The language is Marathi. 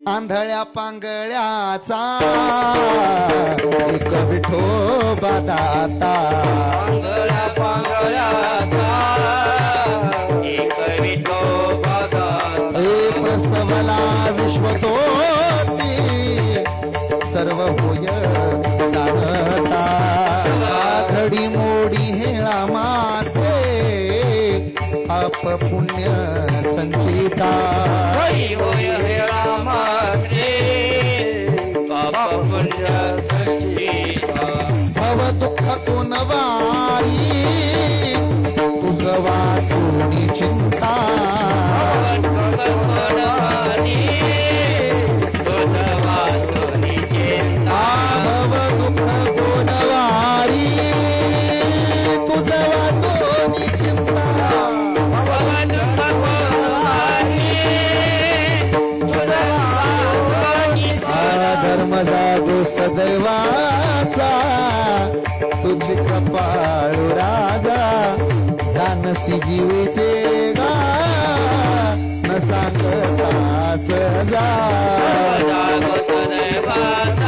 आंधळ्या पांगळ्याचा एक विठोबा दाता, आंधळ्या पांगळ्याचा एक विठोबा दाता, प्रसवला विश्वतोची सर्व होय जाणता, घडी मोडी हेळा माते पाप पुण्य संचिता, होय हेळा माते पाप पुण्य संचिता, भव दुःख कोण वारी तुझ वाचूनी चिंता, भव दुःख कोण वारी तुझ वाचूनी चिंता, धर्म जागो सदैवाचा तुझी कपाळू राजा, जानसी जीवेचे गा न सांगता सहजा, जागो सदैवाचा